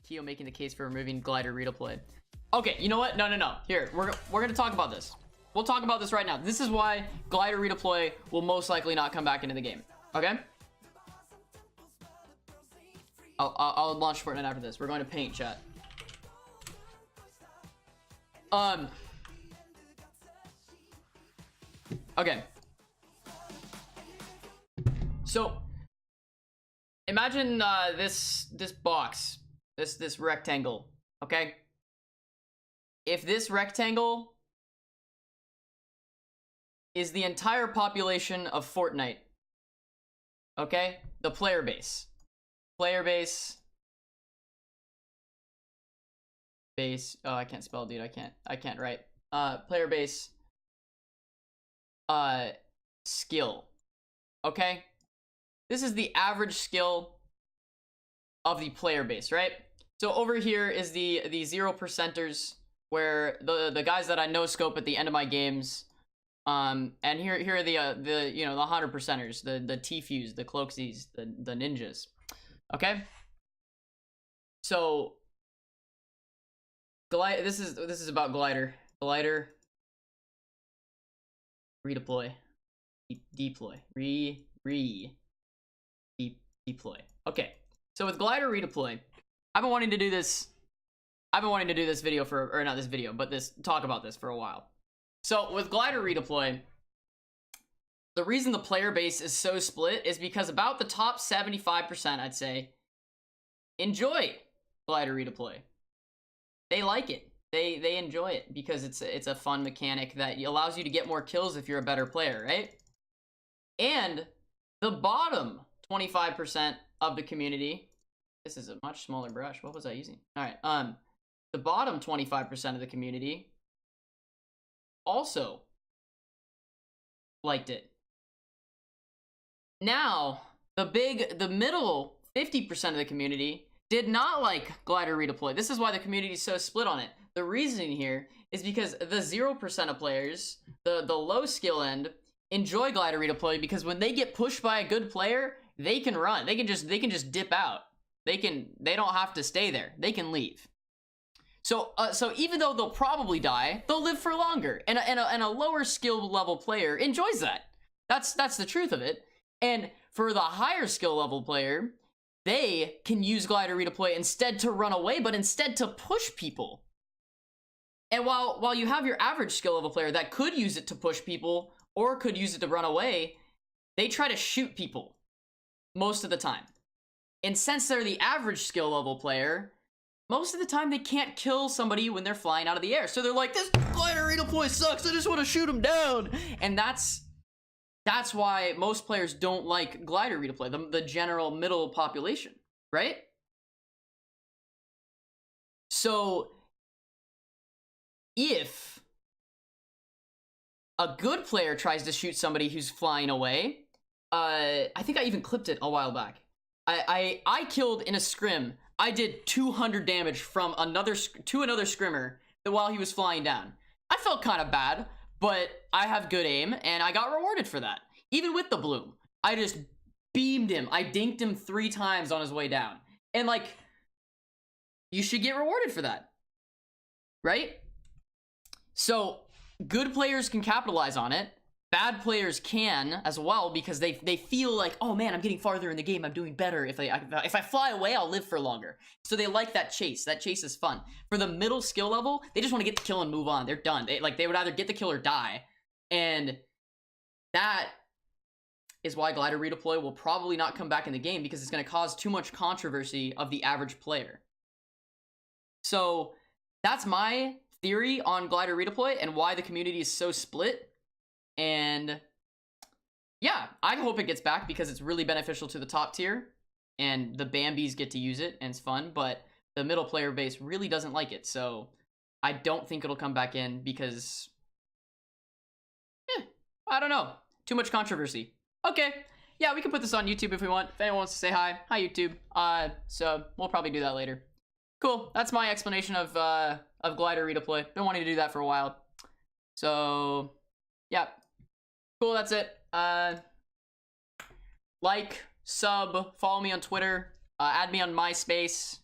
Tio making the case for removing glider redeploy. Okay, you know what? No. Here, we're gonna talk about this. We'll talk about this right now. This is why glider redeploy will most likely not come back into the game. Okay? I'll launch Fortnite after this. We're going to paint, chat. Okay. So imagine this box, this rectangle, okay? If this rectangle is the entire population of Fortnite, okay? The player base. Player base. Base. Oh, I can't spell, dude. I can't write. Player base. Skill. Okay? This is the average skill of the player base, right? So over here is the 0%ers, where the guys that I no scope at the end of my games. And here are the you know, the 100%ers, the Tfus, the Cloaksies, the ninjas. Okay? So this is about glider. Glider redeploy. Deploy. Deploy. Okay. So with glider redeploy, I've been wanting to do this video for, or not this video, but talk about this for a while. So with glider redeploy, the reason the player base is so split is because about the top 75%, I'd say, enjoy glider redeploy. They like it. They enjoy it because it's a fun mechanic that allows you to get more kills if you're a better player, right? And the bottom 25% of the community, this is a much smaller brush. What was I using? All right. The bottom 25% of the community also liked it. Now, the middle 50% of the community did not like glider redeploy. This is why the community is so split on it. The reason here is because the 0% of players, the low skill end, enjoy glider redeploy because when they get pushed by a good player, they can run. They can just dip out. They don't have to stay there. They can leave. So even though they'll probably die, they'll live for longer. And a lower skill level player enjoys that. That's the truth of it. And for the higher skill level player, they can use glider redeploy instead to run away, but instead to push people. And while you have your average skill level player that could use it to push people or could use it to run away, they try to shoot people most of the time. And since they're the average skill level player, most of the time they can't kill somebody when they're flying out of the air. So they're like, this glider redeploy sucks, I just want to shoot him down. And that's why most players don't like glider redeploy, the general middle population, right? So if a good player tries to shoot somebody who's flying away, I think I even clipped it a while back. I killed in a scrim. I did 200 damage from another scrimmer while he was flying down. I felt kind of bad, but I have good aim and I got rewarded for that. Even with the bloom, I just beamed him. I dinked him 3 times on his way down. And like, you should get rewarded for that, right? So good players can capitalize on it. Bad players can as well because they feel like, oh man, I'm getting farther in the game. I'm doing better. If I fly away, I'll live for longer. So they like that chase. That chase is fun. For the middle skill level, they just want to get the kill and move on. They're done. They would either get the kill or die. And that is why glider redeploy will probably not come back in the game because it's going to cause too much controversy of the average player. So that's my theory on glider redeploy and why the community is so split. And yeah, I hope it gets back because it's really beneficial to the top tier and the Bambis get to use it and it's fun, but the middle player base really doesn't like it. So I don't think it'll come back in because, I don't know. Too much controversy. Okay. Yeah, we can put this on YouTube if we want. If anyone wants to say hi. Hi, YouTube. So we'll probably do that later. Cool. That's my explanation of glider redeploy. Been wanting to do that for a while. So, yeah. Cool, that's it. Like, sub, follow me on Twitter, add me on MySpace.